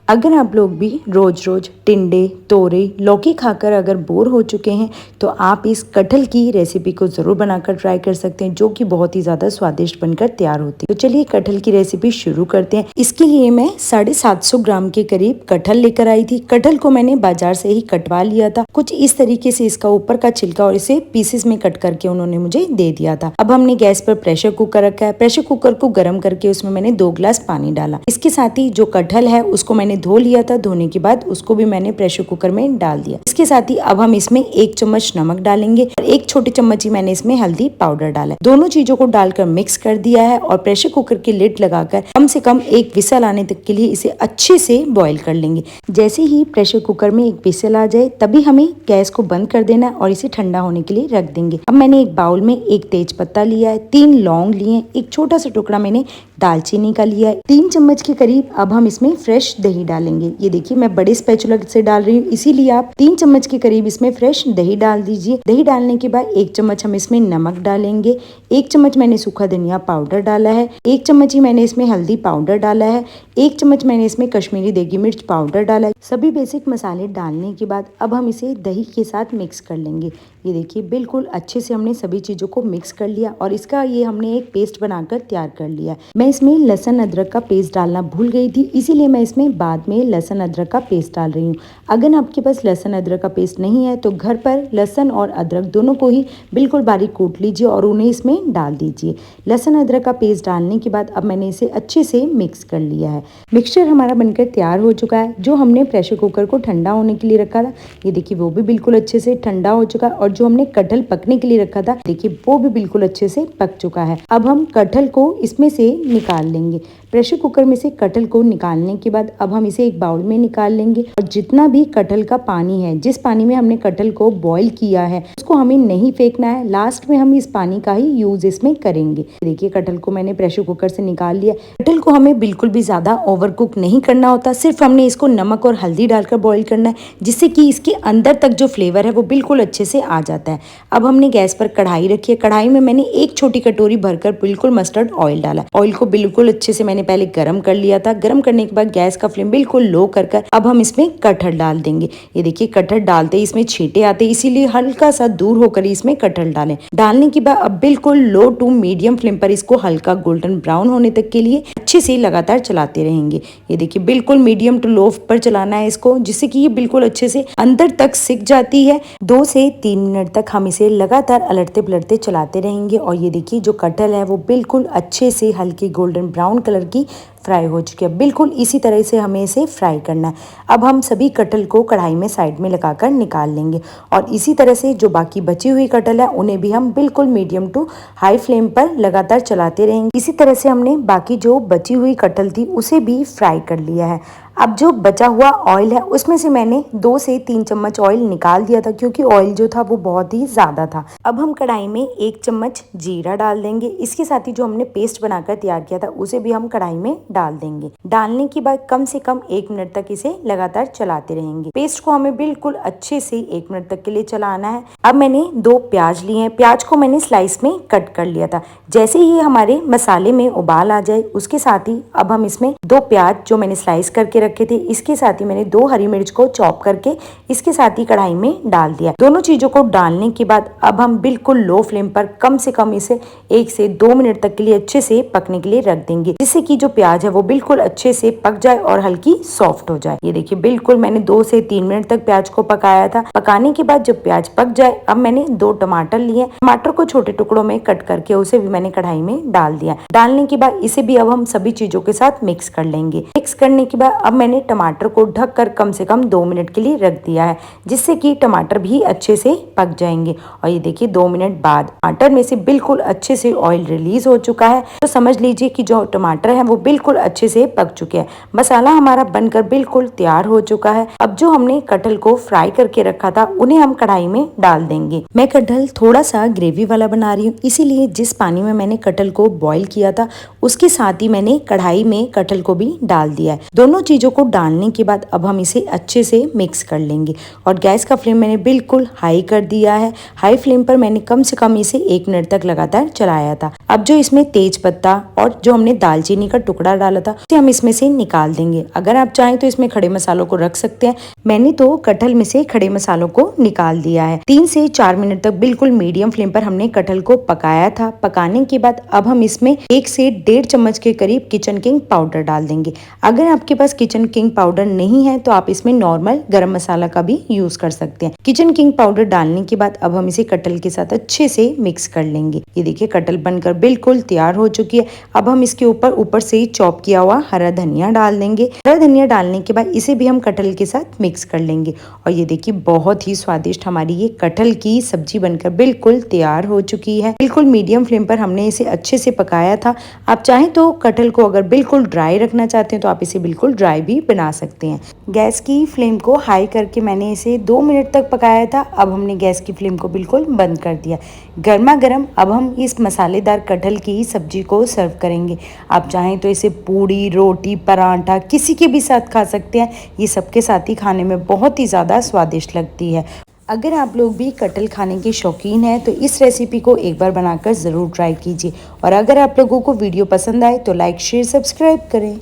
अगर आप लोग भी रोज रोज टिंडे, तोरई, लौकी खाकर अगर बोर हो चुके हैं तो आप इस कटहल की रेसिपी को ज़रूर बनाकर ट्राई कर सकते हैं, जो कि बहुत ही ज़्यादा स्वादिष्ट बनकर तैयार होती है। तो चलिए कटहल की रेसिपी शुरू करते हैं। इसके लिए मैं 750 ग्राम के करीब कटहल लेकर आई थी। कटहल को मैंने बाजार से ही कटवा लिया था। कुछ इस तरीके से इसका ऊपर का छिलका और इसे पीसेस में कट करके उन्होंने मुझे दे दिया था। अब हमने गैस पर प्रेशर कुकर रखा है। प्रेशर कुकर को गर्म करके उसमें मैंने 2 गिलास पानी डाला। इसके साथ ही जो कटहल है उसको मैंने धो लिया था। धोने के बाद उसको भी मैंने प्रेशर कुकर में डाल दिया। इसके साथ ही अब हम इसमें 1 चम्मच नमक डालेंगे और 1 छोटे चम्मच ही मैंने इसमें हल्दी पाउडर डाला है। दोनों चीजों को डालकर मिक्स कर दिया है और प्रेशर कुकर की लिड लगाकर कम से कम 1 विसल आने तक के लिए इसे अच्छे से बॉईल कर लेंगे। जैसे ही प्रेशर कुकर में 1 विसल आ जाए तभी हमें गैस को बंद कर देना है और इसे ठंडा होने के लिए रख देंगे। अब मैंने एक बाउल में 1 तेज पत्ता लिया है, 3 लौंग लिए, 1 छोटा सा टुकड़ा मैंने दालचीनी का लिया है, 3 चम्मच के करीब अब हम इसमें फ्रेश दही डालेंगे। ये देखिए मैं बड़े स्पैचुला से डाल रही हूँ, इसीलिए आप 3 चम्मच के करीब इसमें फ्रेश दही डाल दीजिए। दही डालने के बाद 1 चम्मच हम इसमें नमक डालेंगे, 1 चम्मच मैंने सूखा धनिया पाउडर डाला है, 1 चम्मच ही मैंने इसमें हल्दी पाउडर डाला है, 1 चम्मच मैंने इसमें कश्मीरी देगी मिर्च पाउडर डाला है। सभी बेसिक मसाले डालने के बाद अब हम इसे दही के साथ मिक्स कर लेंगे। ये देखिए बिल्कुल अच्छे से हमने सभी चीजों को मिक्स कर लिया और इसका ये हमने एक पेस्ट बनाकर तैयार कर लिया। मैं इसमें लहसुन अदरक का पेस्ट डालना भूल गई थी, इसीलिए मैं इसमें बाद में लहसुन अदरक का पेस्ट डाल रही हूँ। अगर आपके पास लहसुन अदरक का पेस्ट नहीं है तो घर पर लहसुन और अदरक दोनों को ही बिल्कुल बारीक कूट लीजिए और उन्हें इसमें डाल दीजिए। लहसुन अदरक का पेस्ट डालने के बाद अब मैंने इसे अच्छे से मिक्स कर लिया है। मिक्सचर हमारा बनकर तैयार हो चुका है। जो हमने प्रेशर कुकर को ठंडा होने के लिए रखा था, ये देखिए वो भी बिल्कुल अच्छे से ठंडा हो चुका है और जो हमने कटहल पकने के लिए रखा था, देखिए वो भी बिल्कुल अच्छे से पक चुका है। अब हम कटहल को इसमें से निकाल लेंगे। प्रेशर कुकर में से कटहल को निकालने के बाद अब हम इसे एक बाउल में निकाल लेंगे और जितना भी कटहल का पानी है, जिस पानी में हमने कटहल को बॉईल किया है, उसको हमें नहीं फेंकना है। लास्ट में हम इस पानी का ही यूज इसमें करेंगे। देखिए कटहल को मैंने प्रेशर कुकर से निकाल लिया। कटहल को हमें बिल्कुल भी ज्यादा ओवर कुक नहीं करना होता, सिर्फ हमने इसको नमक और हल्दी डालकर बॉईल करना है, जिससे कि इसके अंदर तक जो फ्लेवर है वो बिल्कुल अच्छे से आ जाता है। अब हमने गैस पर कढ़ाई रखी है। कढ़ाई में मैंने 1 छोटी कटोरी भरकर बिल्कुल मस्टर्ड ऑयल डाला। ऑयल को बिल्कुल अच्छे से मैंने पहले गरम कर लिया था। गरम करने के बाद गैस का फ्लेम बिल्कुल लो कर अब हम इसमें कटहल डाल देंगे। ये देखिए कटहल डालते ही इसमें छींटे आते, इसीलिए हल्का सा दूर होकर इसमें कटहल डालें। डालने के बाद अब बिल्कुल लो टू मीडियम फ्लेम पर इसको हल्का गोल्डन ब्राउन होने तक के लिए अच्छे से लगातार चलाते रहेंगे। ये देखिए बिल्कुल मीडियम टू लो पर चलाना है इसको, जिससे कि ये बिल्कुल अच्छे से अंदर तक सिक जाती है। 2 से 3 मिनट तक हम इसे लगातार अलटते पलटते चलाते रहेंगे और ये देखिए जो कटहल है वो बिल्कुल अच्छे से हल्की गोल्डन ब्राउन कलर की फ्राई हो चुकी है। बिल्कुल इसी तरह से हमें इसे फ्राई करना है। अब हम सभी कटहल को कढ़ाई में साइड में लगाकर निकाल लेंगे और इसी तरह से जो बाकी बची हुई कटहल है उन्हें भी हम बिल्कुल मीडियम टू हाई फ्लेम पर लगातार चलाते रहेंगे। इसी तरह से हमने बाकी जो बची हुई कटहल थी उसे भी फ्राई कर लिया है। अब जो बचा हुआ ऑयल है उसमें से मैंने 2 से 3 चम्मच ऑयल निकाल दिया था, क्योंकि ऑयल जो था वो बहुत ही ज्यादा था। अब हम कढ़ाई में 1 चम्मच जीरा डाल देंगे। इसके साथ ही जो हमने पेस्ट बनाकर तैयार किया था उसे भी हम कढ़ाई में डाल देंगे। डालने के बाद कम से कम 1 मिनट तक इसे लगातार चलाते रहेंगे। पेस्ट को हमें बिल्कुल अच्छे से 1 मिनट तक के लिए चलाना है। अब मैंने 2 प्याज लिए हैं। प्याज को मैंने स्लाइस में कट कर लिया था। जैसे ही हमारे मसाले में उबाल आ जाए उसके साथ ही अब हम इसमें 2 प्याज जो मैंने स्लाइस करके रखे थे, इसके साथ ही मैंने 2 हरी मिर्च को चॉप करके इसके साथ ही कढ़ाई में डाल दिया। दोनों चीजों को डालने के बाद अब हम बिल्कुल लो फ्लेम पर कम से कम इसे 1 से 2 मिनट तक के लिए अच्छे से पकने के लिए रख देंगे, जिससे कि जो प्याज है वो बिल्कुल अच्छे से पक जाए और हल्की सॉफ्ट हो जाए। ये देखिए बिल्कुल मैंने 2 से 3 मिनट तक प्याज को पकाया था। पकाने के बाद जब प्याज पक जाए अब मैंने 2 टमाटर लिए। टमाटर को छोटे टुकड़ों में कट करके उसे भी मैंने कढ़ाई में डाल दिया। डालने के बाद इसे भी अब हम सभी चीजों के साथ मिक्स कर लेंगे। मिक्स करने के बाद अब मैंने टमाटर को ढककर कम से कम 2 मिनट के लिए रख दिया है, जिससे कि टमाटर भी अच्छे से पक जाएंगे। और ये देखिए 2 मिनट बाद टमाटर में से बिल्कुल अच्छे से ऑयल रिलीज हो चुका है, तो समझ लीजिए कि जो टमाटर है वो बिल्कुल अच्छे से पक चुके हैं। मसाला हमारा बनकर बिल्कुल तैयार हो चुका है। अब जो हमने कटहल को फ्राई करके रखा था उन्हें हम कढ़ाई में डाल देंगे। मैं कटहल थोड़ा सा ग्रेवी वाला बना रही हूँ, इसीलिए जिस पानी में मैंने कटहल को बॉईल किया था उसके साथ ही मैंने कढ़ाई में कटहल को भी डाल दिया है। दोनों चीजों को डालने के बाद अब हम इसे अच्छे से मिक्स कर लेंगे और गैस का फ्लेम मैंने बिल्कुल हाई कर दिया है। हाई फ्लेम पर मैंने कम से कम इसे 1 मिनट तक लगातार चलाया था। अब जो इसमें तेज पत्ता और जो हमने दालचीनी का टुकड़ा डाला था उसे हम इसमें से निकाल देंगे। अगर आप चाहें तो इसमें खड़े मसालों को रख सकते हैं। मैंने तो कटहल में से खड़े मसालों को निकाल दिया है। 3 से 4 मिनट तक बिल्कुल मीडियम फ्लेम पर हमने कटहल को पकाया था। पकाने के बाद अब हम इसमें 1 से 1.5 चम्मच के करीब किचन किंग पाउडर डाल देंगे। अगर आपके पास किचन किंग पाउडर नहीं है तो आप इसमें नॉर्मल गरम मसाला का भी यूज कर सकते हैं। किचन किंग पाउडर डालने के बाद अब हम इसे कटहल के साथ अच्छे से मिक्स कर लेंगे। ये देखिए कटहल बनकर बिल्कुल तैयार हो चुकी है। अब हम इसके ऊपर से ही चॉप किया हुआ हरा धनिया डाल देंगे। हरा धनिया डालने के बाद इसे भी हम कटहल के साथ मिक्स कर लेंगे और ये देखिए बहुत ही स्वादिष्ट हमारी ये कटहल की सब्जी बनकर बिल्कुल तैयार हो चुकी है। बिल्कुल मीडियम फ्लेम पर हमने इसे अच्छे से पकाया था। आप चाहें तो कटहल को अगर बिल्कुल ड्राई रखना चाहते हैं तो आप इसे बिल्कुल ड्राई भी बना सकते हैं। गैस की फ्लेम को हाई करके मैंने इसे 2 मिनट तक पकाया था। अब हमने गैस की फ्लेम को बिल्कुल बंद कर दिया। गर्मा गर्म अब हम इस मसालेदार कटहल की सब्जी को सर्व करेंगे। आप चाहें तो इसे पूड़ी, रोटी, पराठा किसी के भी साथ खा सकते हैं। ये सबके साथ ही खाने में बहुत ही ज़्यादा स्वादिष्ट लगती है। अगर आप लोग भी कटहल खाने के शौकीन हैं तो इस रेसिपी को एक बार बनाकर ज़रूर ट्राई कीजिए और अगर आप लोगों को वीडियो पसंद आए तो लाइक, शेयर, सब्सक्राइब करें।